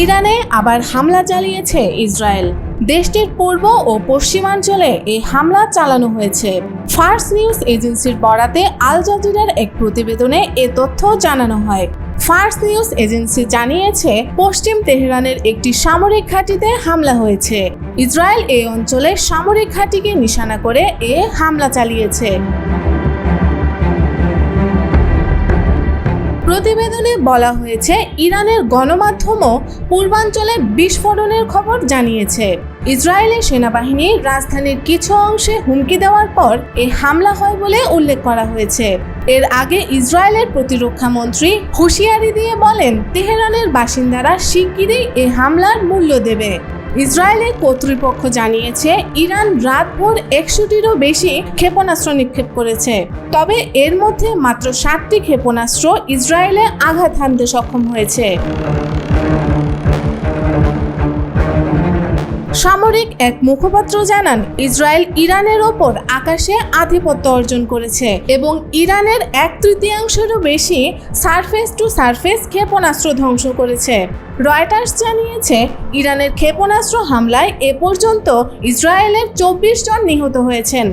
ইরানে আবার হামলা চালিয়েছে ইসরায়েল। দেশটির পূর্ব ও পশ্চিমাঞ্চলে এই হামলা চালানো হয়েছে। ফার্স নিউজ এজেন্সির বরাতে আল জাজিরার এক প্রতিবেদনে এ তথ্য জানানো হয়। ফার্স নিউজ এজেন্সি জানিয়েছে, পশ্চিম তেহরানের একটি সামরিক ঘাঁটিতে হামলা হয়েছে। ইসরায়েল এই অঞ্চলে সামরিক ঘাঁটিকে নিশানা করে এ হামলা চালিয়েছে। প্রতিবেদনে বলা হয়েছে, ইরানের গণমাধ্যমও পূর্বাঞ্চলে বিস্ফোরণের খবর জানিয়েছে। ইসরায়েলের সেনাবাহিনী রাজধানীর কিছু অংশে হুমকি দেওয়ার পর এই হামলা হয় বলে উল্লেখ করা হয়েছে। এর আগে ইসরায়েলের প্রতিরক্ষা মন্ত্রী হুঁশিয়ারি দিয়ে বলেন, তেহরানের বাসিন্দারা শিগগিরই এই হামলার মূল্য দেবে। ইসরায়েলের কর্তৃপক্ষ জানিয়েছে, ইরান রাতভর 100টিরও বেশি ক্ষেপণাস্ত্র নিক্ষেপ করেছে। তবে এর মধ্যে মাত্র 7টি ক্ষেপণাস্ত্র ইসরায়েলে আঘাত হানতে সক্ষম হয়েছে। সামরিক এক মুখপাত্র জানান, ইসরায়েল ইরানের ওপর আকাশে আধিপত্য অর্জন করেছে এবং ইরানের 1/3-এরও বেশি সারফেস টু সারফেস ক্ষেপণাস্ত্র ধ্বংস করেছে। রয়টার্স জানিয়েছে, ইরানের ক্ষেপণাস্ত্র হামলায় এ পর্যন্ত ইসরায়েলের 24 জন নিহত হয়েছেন।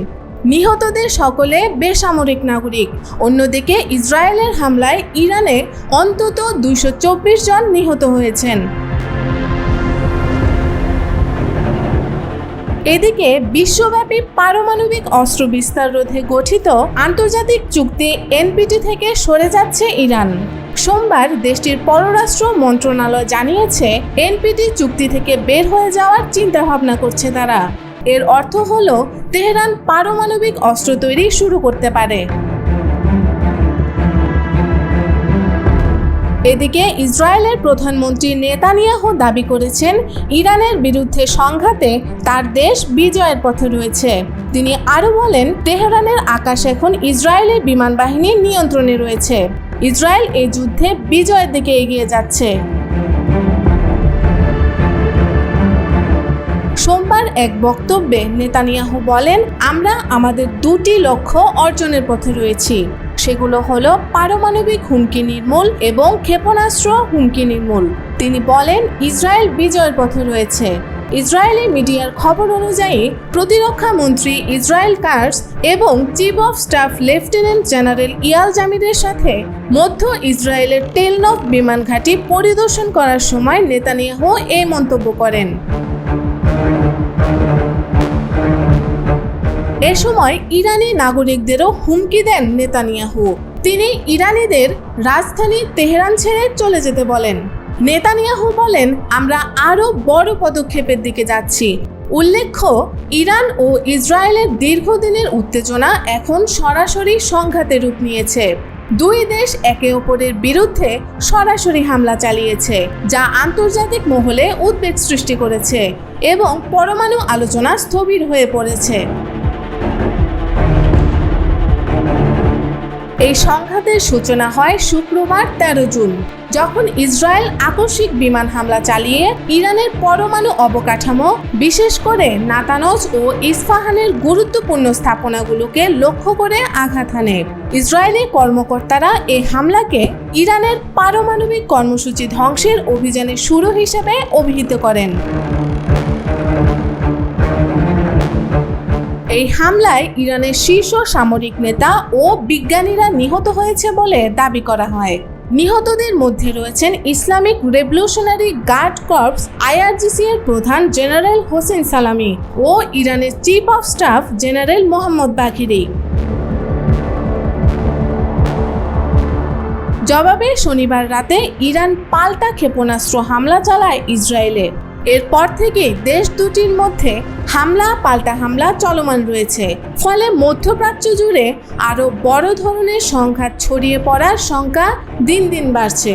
নিহতদের সকলে বেসামরিক নাগরিক। অন্যদিকে ইসরায়েলের হামলায় ইরানে অন্তত 224 জন নিহত হয়েছেন। এদিকে বিশ্বব্যাপী পারমাণবিক অস্ত্র বিস্তার রোধে গঠিত আন্তর্জাতিক চুক্তি এনপিটি থেকে সরে যাচ্ছে ইরান। সোমবার দেশটির পররাষ্ট্র মন্ত্রণালয় জানিয়েছে, এনপিটি চুক্তি থেকে বের হয়ে যাওয়ার চিন্তাভাবনা করছে তারা। এর অর্থ হলো, তেহরান পারমাণবিক অস্ত্র তৈরি শুরু করতে পারে। এদিকে ইসরায়েলের প্রধানমন্ত্রী নেতানিয়াহু দাবি করেছেন, ইরানের বিরুদ্ধে সংঘাতে তার দেশ বিজয়ের পথে রয়েছে। তিনি আরও বলেন, তেহরানের আকাশ এখন ইসরায়েলের বিমান বাহিনীর নিয়ন্ত্রণে রয়েছে। ইসরায়েল এই যুদ্ধে বিজয়ের দিকে এগিয়ে যাচ্ছে। সোমবার এক বক্তব্যে নেতানিয়াহু বলেন, আমরা আমাদের 2টি লক্ষ্য অর্জনের পথে রয়েছি। সেগুলো হলো পারমাণবিক হুমকি নির্মূল এবং ক্ষেপণাস্ত্র হুমকি নির্মূল। তিনি বলেন, ইসরায়েল বিজয়ের পথে রয়েছে। ইসরায়েলি মিডিয়ার খবর অনুযায়ী, প্রতিরক্ষা মন্ত্রী ইসরায়েল কাটজ এবং chief of staff lieutenant general Eyal জামিরের সাথে মধ্য ইসরায়েলের টেল নভ বিমান ঘাঁটি পরিদর্শন করার সময় নেতানিয়াহু এই মন্তব্য করেন। এ সময় ইরানি নাগরিকদেরও হুমকি দেন নেতানিয়াহু। তিনি ইরানিদের রাজধানী তেহরান ছেড়ে চলে যেতে বলেন। নেতানিয়াহু বলেন, আমরা আরও বড় পদক্ষেপের দিকে যাচ্ছি। উল্লেখ্য, ইরান ও ইসরায়েলের দীর্ঘদিনের উত্তেজনা এখন সরাসরি সংঘাতে রূপ নিয়েছে। দুই দেশ একে অপরের বিরুদ্ধে সরাসরি হামলা চালিয়েছে, যা আন্তর্জাতিক মহলে উদ্বেগ সৃষ্টি করেছে এবং পরমাণু আলোচনা স্থবির হয়ে পড়েছে। এই সংঘাতের সূচনা হয় শুক্রবার 13 জুন, যখন ইসরায়েল আকস্মিক বিমান হামলা চালিয়ে ইরানের পরমাণু অবকাঠামো, বিশেষ করে নাতানজ ও ইস্পাহানের গুরুত্বপূর্ণ স্থাপনাগুলোকে লক্ষ্য করে আঘাত হানে। ইসরায়েলি কর্মকর্তারা এই হামলাকে ইরানের পারমাণবিক কর্মসূচি ধ্বংসের অভিযানের শুরু হিসেবে অভিহিত করেন। এই হামলায় ইরানের শীর্ষ সামরিক নেতা ও বিজ্ঞানীরা নিহত হয়েছে বলে দাবি করা হয়। নিহতদের মধ্যে রয়েছেন Islamic Revolutionary Guard Corps IRGC এর প্রধান জেনারেল হোসেন সালামি ও ইরানের chief of staff general Mohammad Bagheri. জবাবে শনিবার রাতে ইরান পাল্টা ক্ষেপণাস্ত্র হামলা চালায় ইসরায়েলে। এরপর থেকে দেশ দুটির মধ্যে হামলা পাল্টা হামলা চলমান রয়েছে। ফলে মধ্যপ্রাচ্য জুড়ে আরও বড় ধরনের সংঘাত ছড়িয়ে পড়ার শঙ্কা দিন দিন বাড়ছে।